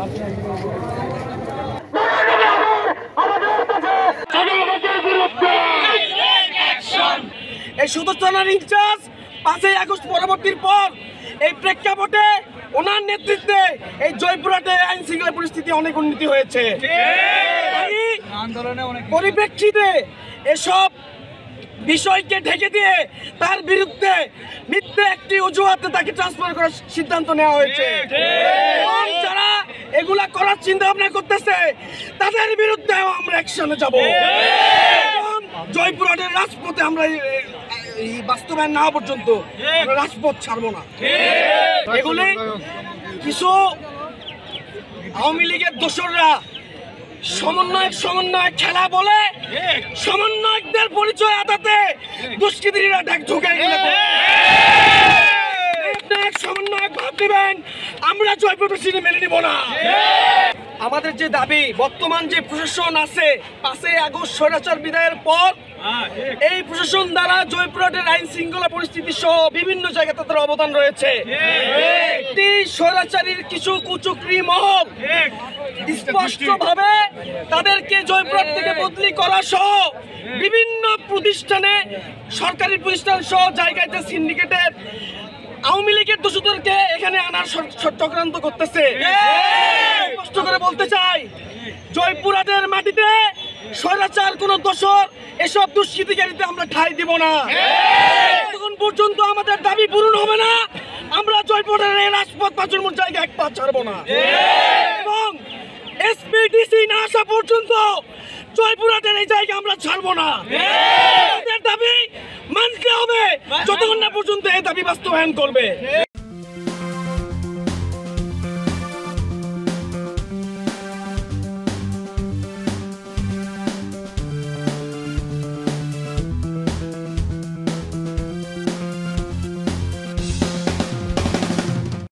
এই সদর থানার ইনচার্জ 5ই আগস্ট পরবর্তীর পর এই প্রেক্ষাপটে ওনার নেতৃত্বে এই জয়পুরহাটে আইন শৃঙ্খলা পরিস্থিতি অনেক উন্নতি হয়েছে। পরিপ্রেক্ষিতে এসব বিষয়কে ঢেকে দিয়ে তার বিরুদ্ধে মিথ্যে একটি অজুহাতে তাকে ট্রান্সফার করার সিদ্ধান্ত নেওয়া হয়েছে। যারা এগুলা করার চিন্তা ভাবনা করতেছে তাদের বিরুদ্ধে আমরা অ্যাকশনে যাব। জয়পুরহাটের রাজপথে আমরা এই বাস্তবায়ন না পর্যন্ত রাজপথ ছাড়বো না। এগুলি কিছু আওয়ামী লীগের দোসররা সমন্বয় খেলা বলে সমন্বয়কদের পরিচয় আদাতে দুষ্কৃতীরা ঢুকে গেলে সমন্বয়ক ভাব দিবেন, আমরা জয়পুরহাট মেনে নিব না। আমাদের যে দাবি, বর্তমান যে প্রশাসন আছে 5ই আগস্ট স্বৈরাচার বিদায়ের পর এই প্রশাসন দ্বারা জয়পুরহাটের আইন শৃঙ্খলা পরিস্থিতি সহ বিভিন্ন জায়গায় তাদের অবদান রয়েছে। একটি স্বৈরাচারীর কিছু কুচক্রী মহল স্পষ্টভাবে তাদেরকে জয়পুরহাট থেকে বদলি করা সহ বিভিন্ন প্রতিষ্ঠানে সরকারি প্রতিষ্ঠান সহ জায়গাতে সিন্ডিকেটের আওয়ামী লীগের দোষীদেরকে এখানে আনার চক্রান্ত করতেছে। স্পষ্ট করে বলতে চাই, জয়পুরহাটের মাটিতে স্বৈরাচার কোন দোষর এসব দুষ্কৃতিকারীতে আমরা ঠাঁই দিব না। তখন পর্যন্ত আমাদের দাবি পূরণ হবে না, আমরা জয়পুরহাটের রাজপথ পাঁচুর জায়গা এক পা ছাড়বো না। এবং এসপিডিসি না আসা পর্যন্ত জয়পুরহাটের এই জায়গা আমরা ছাড়বো না। দাবি মানতে হবে যতক্ষণ না পর্যন্ত এই দাবি বাস্তবায়ন করবে।